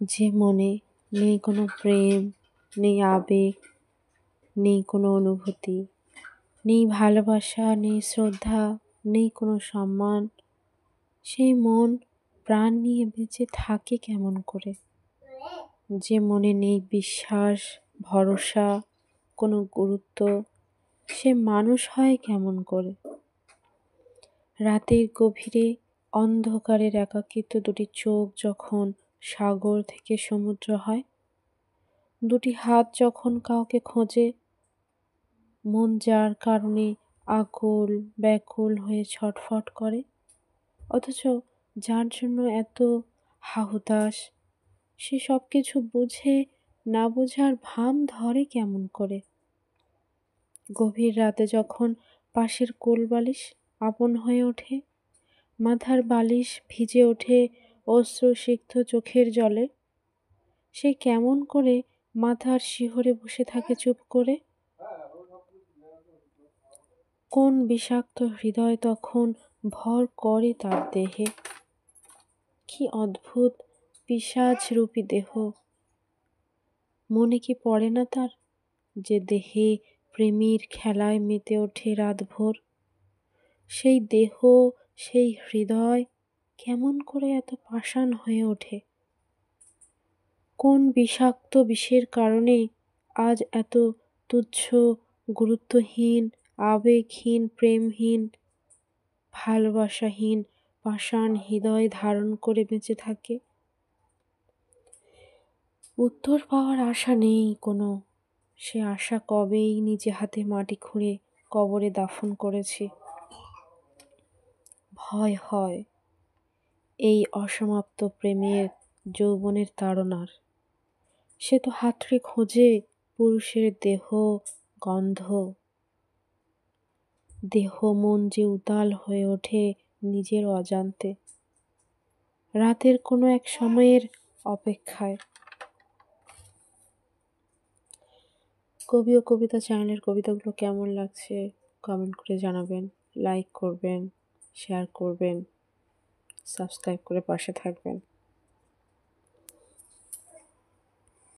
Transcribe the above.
যে মনে নেই কোনো প্রেম, নেই আবেগ, নেই কোনো অনুভূতি, নেই ভালোবাসা, নেই শ্রদ্ধা, নেই কোনো সম্মান, সেই মন প্রাণ নিয়ে বেঁচে থাকে কেমন করে? যে মনে নেই বিশ্বাস, ভরসা, কোনো গুরুত্ব, সে মানুষ হয় কেমন করে? রাতের গভীরে অন্ধকারের একাকিত্ব দুটি চোখ যখন সাগর থেকে সমুদ্র হয়, দুটি হাত যখন কাউকে খোঁজে, মন যার কারণে আকুল ব্যাকুল হয়ে ছটফট করে, অথচ যার জন্য এত হাহুতাশ, সে সব কিছু বুঝে না বোঝার ভান ধরে কেমন করে? গভীর রাতে যখন পাশের কোলবালিশ আপন হয়ে ওঠে, মাথার বালিশ ভিজে ওঠে অশ্রুসিক্ত চোখের জলে, সে কেমন করে মাথার শিহরে বসে থাকে চুপ করে? কোন বিষাক্ত হৃদয় তখন ভর করে তার দেহে? কি অদ্ভুত পিশাচরূপী দেহ! মনে কি পড়ে না তার, যে দেহে প্রেমের খেলায় মেতে ওঠে রাতভর? সেই দেহ, সেই হৃদয় কেমন করে এত পাষাণ হয়ে ওঠে? কোন বিষাক্ত বিষের কারণে আজ এত তুচ্ছ, গুরুত্বহীন, আবেগহীন, প্রেমহীন, ভালোবাসাহীন পাষাণ হৃদয় ধারণ করে বেঁচে থাকে? উত্তর পাওয়ার আশা নেই কোনো। সে আশা কবেই নিজে হাতে মাটি খুঁড়ে কবরে দাফন করেছি। ভয় হয় এই অসমাপ্ত প্রেমের যৌবনের তাড়নার। সে তো হাতড়ে খোঁজে পুরুষের দেহ, গন্ধ। দেহ মন যে উতাল হয়ে ওঠে নিজের অজান্তে, রাতের কোনো এক সময়ের অপেক্ষায়। কবি ও কবিতা চ্যানেলের কবিতাগুলো কেমন লাগছে কমেন্ট করে জানাবেন, লাইক করবেন, শেয়ার করবেন, সাবস্ক্রাইব করে পাশে থাকবেন।